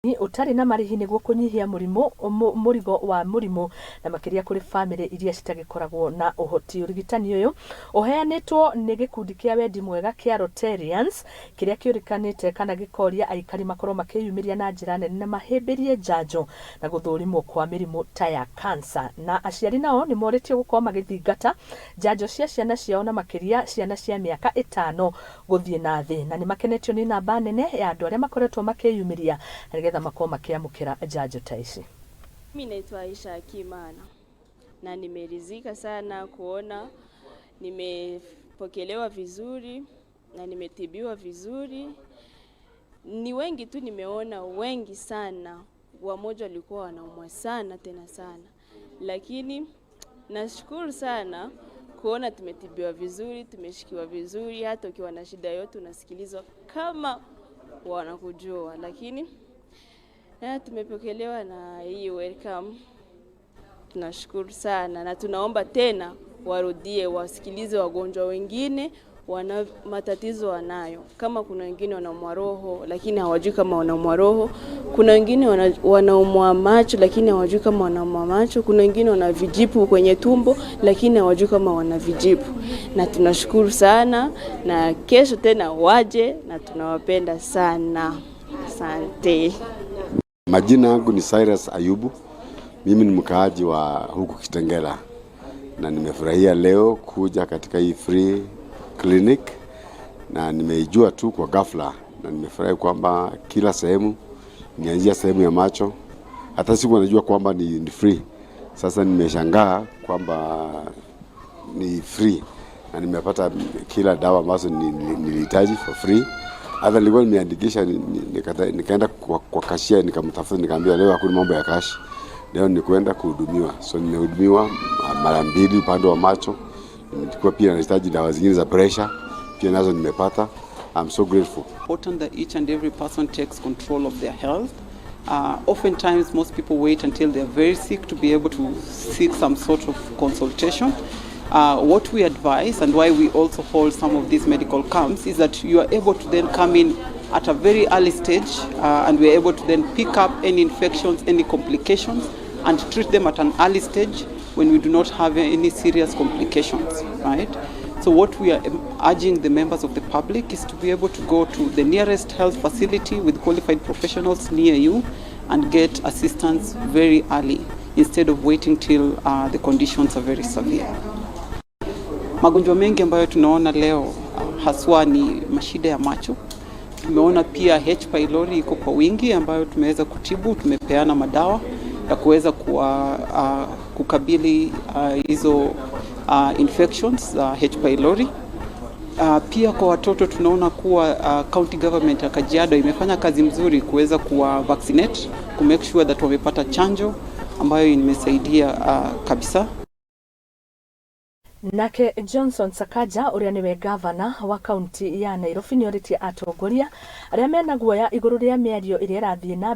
Utari Marihi niguo kunyihia murigo wa murimu na makiria kuri bamiri iria citagikoragwo na uhoti. Urigitani uyu uheanitwo ni gikundi kia wendi mwega kia lotterians kiria kiurikanite kana gikoria aikari makorwo makiyumiria na njira nene na mahimbirie njanjo na guthurimwo kwa mirimu ta ya cancer, na aciari nao ni moritio gukorwo magithingata njanjo cia ciana ciao na makiria ciana cia miaka 5 guthie na thi, na ni makenetio ni namba nene ya andu aria makoretwo makiyumiria makao makiamukira njanjo ta ici. Mimi naitwa Aikari na nimeridhika sana kuona nimepokelewa vizuri na nimetibiwa vizuri. Ni wengi tu nimeona, wengi sana, wamoja walikuwa wanaumwa sana tena sana, lakini nashukuru sana kuona tumetibiwa vizuri, tumeshikiwa vizuri. Hata ukiwa na shida yote unasikilizwa kama wanakujua, lakini tumepokelewa na hii welcome. Tunashukuru sana na tunaomba tena warudie, wasikilize wagonjwa wengine wana matatizo wanayo. Kama kuna wengine wanaumwa roho lakini hawajui kama wanaumwa roho, kuna wengine wanaumwa macho lakini hawajui kama wanaumwa macho, kuna wengine wana vijipu kwenye tumbo lakini hawajui kama wana vijipu. Na tunashukuru sana na kesho tena waje na tunawapenda sana. Asante. Majina yangu ni Cyrus Ayubu. Mimi ni mkaaji wa huku Kitengela na nimefurahia leo kuja katika hii free clinic, na nimeijua tu kwa ghafla, na nimefurahi kwamba kila sehemu, nianzia sehemu ya macho, hata siku najua kwamba ni free. Sasa nimeshangaa kwamba ni free na nimepata kila dawa ambazo nilihitaji for free. Hata nilikuwa nimeandikisha, nikaenda kwa kashia, nikamtafuta, nikamwambia leo hakuna mambo ya cash, leo ni kwenda kuhudumiwa. So nimehudumiwa mara 2 upande wa macho. Nilikuwa pia nahitaji dawa zingine za pressure, pia nazo nimepata. I'm so grateful. Important that each and every person takes control of their health. Oftentimes most people wait until they're very sick to be able to seek some sort of consultation. What we advise and why we also hold some of these medical camps is that you are able to then come in at a very early stage and we are able to then pick up any infections, any complications, and treat them at an early stage when we do not have any serious complications, right? So what we are urging the members of the public is to be able to go to the nearest health facility with qualified professionals near you and get assistance very early instead of waiting till the conditions are very severe. Magonjwa mengi ambayo tunaona leo haswa ni mashida ya macho. Tumeona pia H. pylori iko kwa wingi ambayo tumeweza kutibu, tumepeana madawa ya kuweza kukabili hizo infections za H. pylori. Pia kwa watoto tunaona kuwa county government ya Kajiado imefanya kazi mzuri kuweza kuwa vaccinate, ku make sure that wamepata chanjo ambayo imesaidia kabisa. Nake Johnson Sakaja uria niwe governor wa county ya Nairobi ni oritie atongoria aria mena guoya iguru ria miario iria irathie na